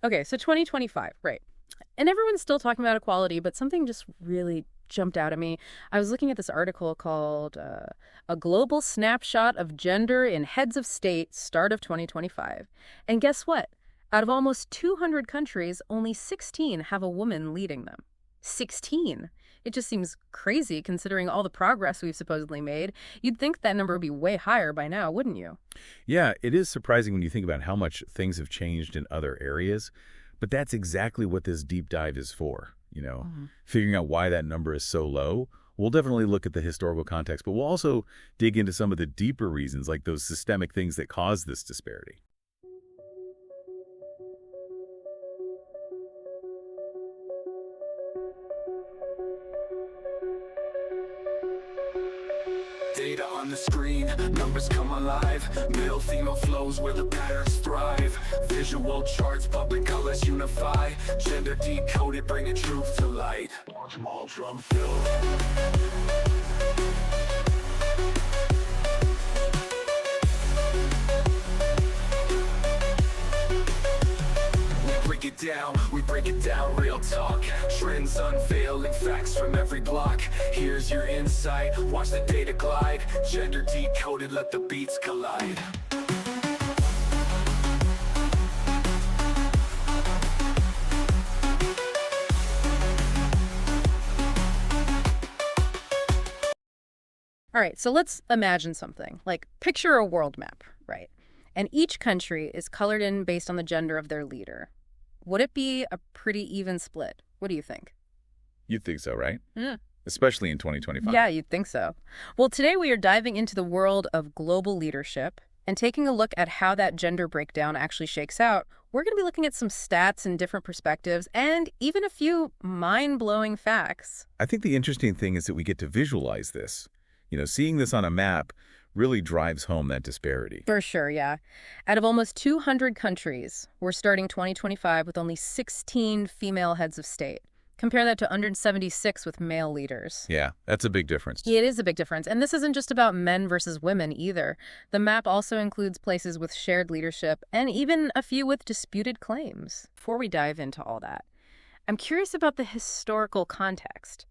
Okay, so 2025, right. And everyone's still talking about equality, but something just really jumped out at me. I was looking at this article called A Global Snapshot of Gender in Heads of State, Start of 2025. And guess what? Out of almost 200 countries, only 16 have a woman leading them. 16. It just seems crazy considering all the progress we've supposedly made. You'd think that number would be way higher by now, wouldn't you? Yeah, it is surprising when you think about how much things have changed in other areas, but that's exactly what this deep dive is for, figuring out why that number is so low. We'll definitely look at the historical context, but we'll also dig into some of the deeper reasons, like those systemic things that cause this disparity. Data on the screen, numbers come alive. Male, female flows where the patterns thrive. Visual charts, public colors unify. Gender decoded, bringing truth to light. Small drum fill. We break it down, real talk. Trends unveiling, facts from every block. Here's your insight, watch the data glide. Gender decoded, let the beats collide. All right, so let's imagine something. Like, picture a world map, right? And each country is colored in based on the gender of their leader. Would it be a pretty even split? What do you think? You'd think so, right? Yeah. Especially in 2025. Yeah, you'd think so. Well, today we are diving into the world of global leadership and taking a look at how that gender breakdown actually shakes out. We're going to be looking at some stats and different perspectives and even a few mind-blowing facts. I think the interesting thing is that we get to visualize this. Seeing this on a map really drives home that disparity. For sure, yeah. Out of almost 200 countries, we're starting 2025 with only 16 female heads of state. Compare that to 176 with male leaders. Yeah, that's a big difference. It is a big difference. And this isn't just about men versus women either. The map also includes places with shared leadership and even a few with disputed claims. Before we dive into all that, I'm curious about the historical context.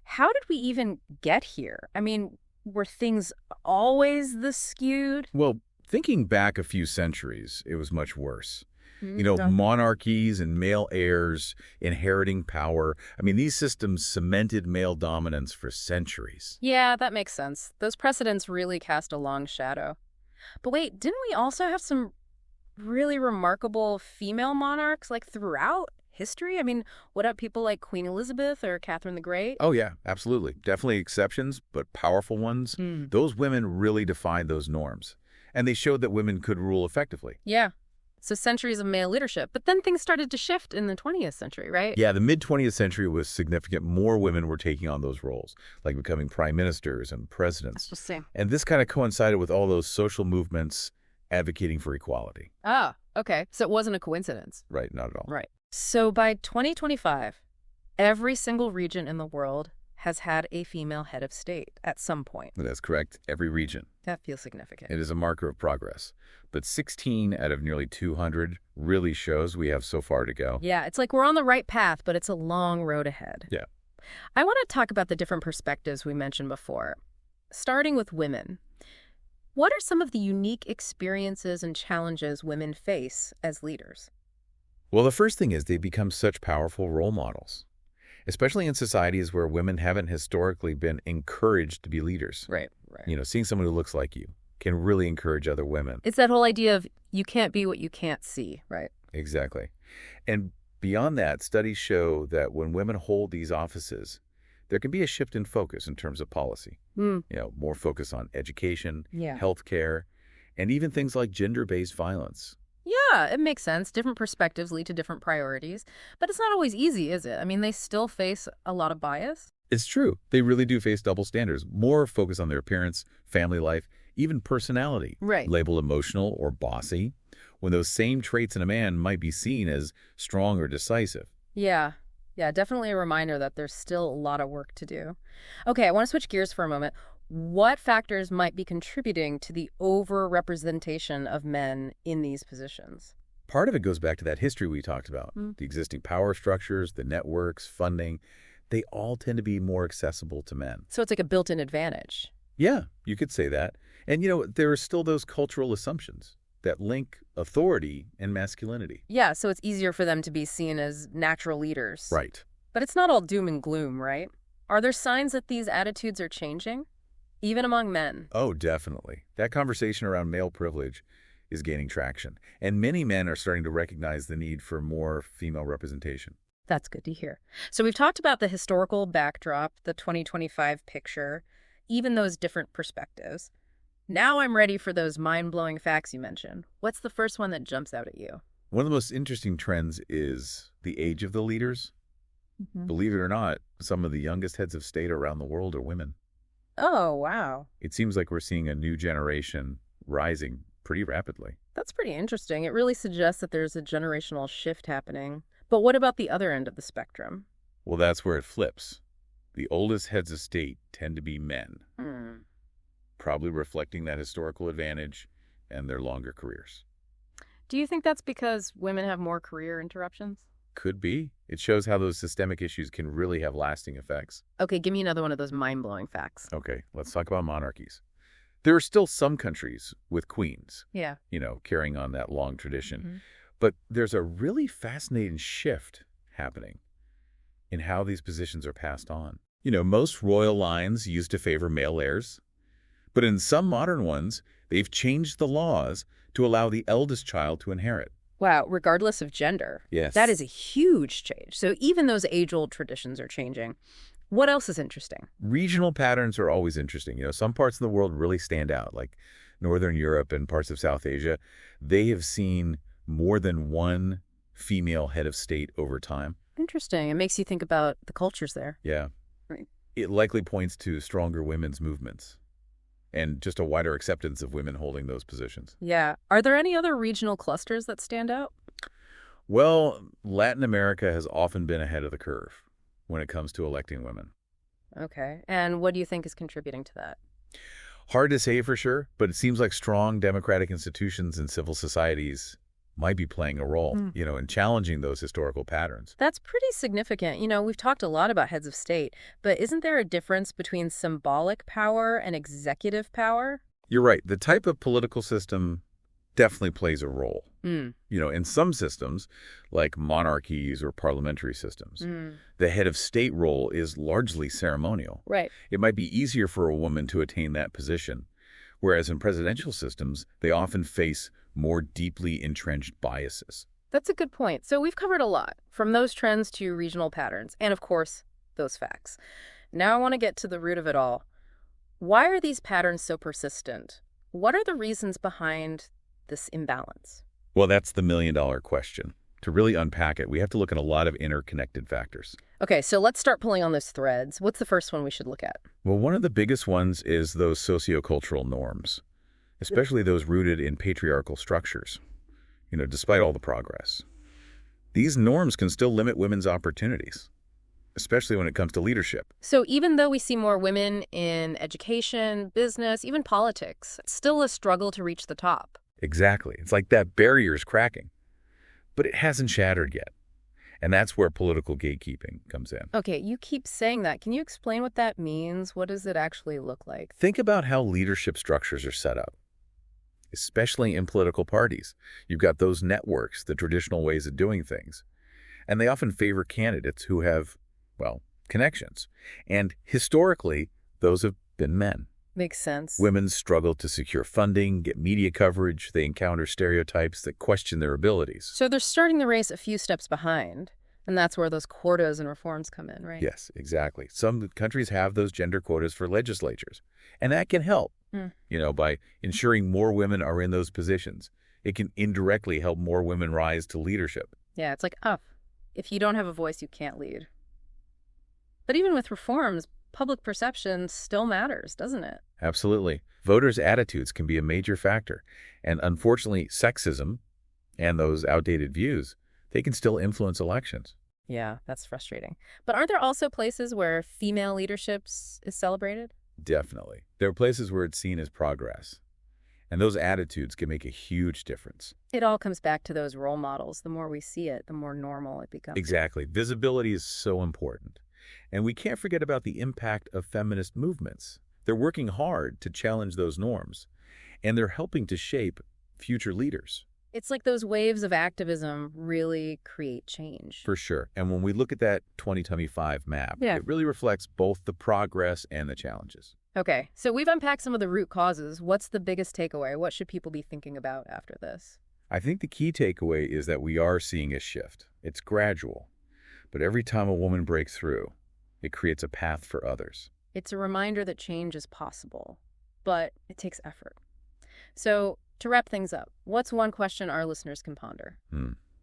How did we even get here? I mean, were things always this skewed? Well, thinking back a few centuries, it was much worse. Okay. Monarchies and male heirs inheriting power. I mean, these systems cemented male dominance for centuries. Yeah, that makes sense. Those precedents really cast a long shadow. But wait, didn't we also have some really remarkable female monarchs, like, throughout history? I mean, what about people like Queen Elizabeth or Catherine the Great? Oh, yeah, absolutely. Definitely exceptions, but powerful ones. Those women really defied those norms. And they showed that women could rule effectively. Yeah. So centuries of male leadership. But then things started to shift in the 20th century, right? Yeah, the mid-20th century was significant. More women were taking on those roles, like becoming prime ministers and presidents. Interesting. And this kind of coincided with all those social movements advocating for equality. Ah, okay. So it wasn't a coincidence. Right, not at all. Right. So by 2025, every single region in the world has had a female head of state at some point. That's correct. Every region. That feels significant. It is a marker of progress. But 16 out of nearly 200 really shows we have so far to go. Yeah, it's like we're on the right path, but it's a long road ahead. Yeah. I want to talk about the different perspectives we mentioned before. Starting with women. What are some of the unique experiences and challenges women face as leaders? Well, the first thing is they become such powerful role models, especially in societies where women haven't historically been encouraged to be leaders. Right. Seeing someone who looks like you can really encourage other women. It's that whole idea of you can't be what you can't see, right? Exactly. And beyond that, studies show that when women hold these offices, there can be a shift in focus in terms of policy. More focus on education, healthcare, and even things like gender-based violence. Yeah, it makes sense. Different perspectives lead to different priorities. But it's not always easy, is it? I mean, they still face a lot of bias. It's true. They really do face double standards. More focus on their appearance, family life, even personality. Right. Label emotional or bossy, when those same traits in a man might be seen as strong or decisive. Yeah, definitely a reminder that there's still a lot of work to do. Okay, I want to switch gears for a moment. What factors might be contributing to the overrepresentation of men in these positions? Part of it goes back to that history we talked about. The existing power structures, the networks, funding, they all tend to be more accessible to men. So it's like a built-in advantage. Yeah, you could say that. And, there are still those cultural assumptions that link authority and masculinity. Yeah, so it's easier for them to be seen as natural leaders. Right. But it's not all doom and gloom, right? Are there signs that these attitudes are changing, even among men? Oh, definitely. That conversation around male privilege is gaining traction, and many men are starting to recognize the need for more female representation. That's good to hear. So we've talked about the historical backdrop, the 2025 picture, even those different perspectives. Now I'm ready for those mind-blowing facts you mentioned. What's the first one that jumps out at you? One of the most interesting trends is the age of the leaders. Believe it or not, some of the youngest heads of state around the world are women. Oh, wow. It seems like we're seeing a new generation rising pretty rapidly. That's pretty interesting. It really suggests that there's a generational shift happening. But what about the other end of the spectrum? Well, that's where it flips. The oldest heads of state tend to be men, probably reflecting that historical advantage and their longer careers. Do you think that's because women have more career interruptions? Could be. It shows how those systemic issues can really have lasting effects. Okay, give me another one of those mind-blowing facts. Okay, let's talk about monarchies. There are still some countries with queens, Yeah. Carrying on that long tradition. But there's a really fascinating shift happening in how these positions are passed on. Most royal lines used to favor male heirs, but in some modern ones, they've changed the laws to allow the eldest child to inherit. Wow, regardless of gender. Yes. That is a huge change. So even those age-old traditions are changing. What else is interesting? Regional patterns are always interesting. Some parts of the world really stand out, like Northern Europe and parts of South Asia. They have seen more than one female head of state over time. Interesting. It makes you think about the cultures there. Yeah. Right. It likely points to stronger women's movements and just a wider acceptance of women holding those positions. Yeah. Are there any other regional clusters that stand out? Well, Latin America has often been ahead of the curve when it comes to electing women. Okay. And what do you think is contributing to that? Hard to say for sure, but it seems like strong democratic institutions and civil societies might be playing a role, in challenging those historical patterns. That's pretty significant. We've talked a lot about heads of state, but isn't there a difference between symbolic power and executive power? You're right. The type of political system definitely plays a role. In some systems, like monarchies or parliamentary systems, the head of state role is largely ceremonial. Right. It might be easier for a woman to attain that position, whereas in presidential systems, they often face more deeply entrenched biases. That's a good point. So we've covered a lot, from those trends to regional patterns, and of course, those facts. Now I want to get to the root of it all. Why are these patterns so persistent? What are the reasons behind this imbalance? Well, that's the million-dollar question. To really unpack it, we have to look at a lot of interconnected factors. Okay, so let's start pulling on those threads. What's the first one we should look at? Well, one of the biggest ones is those sociocultural norms, especially those rooted in patriarchal structures, despite all the progress. These norms can still limit women's opportunities, especially when it comes to leadership. So even though we see more women in education, business, even politics, it's still a struggle to reach the top. Exactly. It's like that barrier's cracking, but it hasn't shattered yet. And that's where political gatekeeping comes in. Okay, you keep saying that. Can you explain what that means? What does it actually look like? Think about how leadership structures are set up, especially in political parties. You've got those networks, the traditional ways of doing things, and they often favor candidates who have, connections. And historically, those have been men. Makes sense. Women struggle to secure funding, get media coverage. They encounter stereotypes that question their abilities. So they're starting the race a few steps behind, and that's where those quotas and reforms come in, right? Yes, exactly. Some countries have those gender quotas for legislatures, and that can help, by ensuring more women are in those positions. It can indirectly help more women rise to leadership. Yeah, it's like, if you don't have a voice, you can't lead. But even with reforms, public perception still matters, doesn't it? Absolutely. Voters' attitudes can be a major factor. And unfortunately, sexism and those outdated views, they can still influence elections. Yeah, that's frustrating. But aren't there also places where female leadership is celebrated? Definitely. There are places where it's seen as progress. And those attitudes can make a huge difference. It all comes back to those role models. The more we see it, the more normal it becomes. Exactly. Visibility is so important. And we can't forget about the impact of feminist movements. They're working hard to challenge those norms, and they're helping to shape future leaders. It's like those waves of activism really create change. For sure. And when we look at that 2025 map, Yeah. it really reflects both the progress and the challenges. Okay, so we've unpacked some of the root causes. What's the biggest takeaway? What should people be thinking about after this? I think the key takeaway is that we are seeing a shift. It's gradual, but every time a woman breaks through, it creates a path for others. It's a reminder that change is possible, but it takes effort. So, to wrap things up, what's one question our listeners can ponder?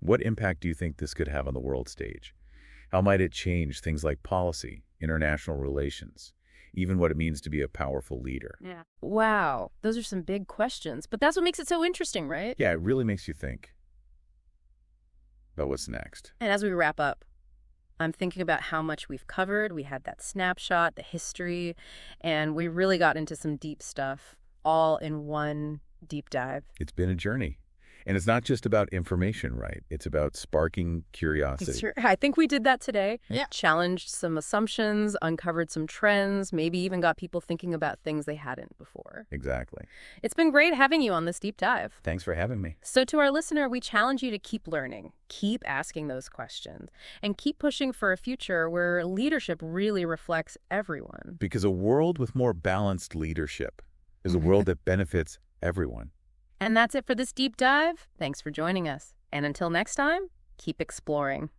What impact do you think this could have on the world stage? How might it change things like policy, international relations, even what it means to be a powerful leader? Yeah. Wow, those are some big questions, but that's what makes it so interesting, right? Yeah, it really makes you think about what's next. And as we wrap up, I'm thinking about how much we've covered. We had that snapshot, the history, and we really got into some deep stuff all in one deep dive. It's been a journey. And it's not just about information, right? It's about sparking curiosity. Sure. I think we did that today. Yeah. Challenged some assumptions, uncovered some trends, maybe even got people thinking about things they hadn't before. Exactly. It's been great having you on this deep dive. Thanks for having me. So to our listener, we challenge you to keep learning, keep asking those questions, and keep pushing for a future where leadership really reflects everyone. Because a world with more balanced leadership is a world that benefits everyone. And that's it for this deep dive. Thanks for joining us. And until next time, keep exploring.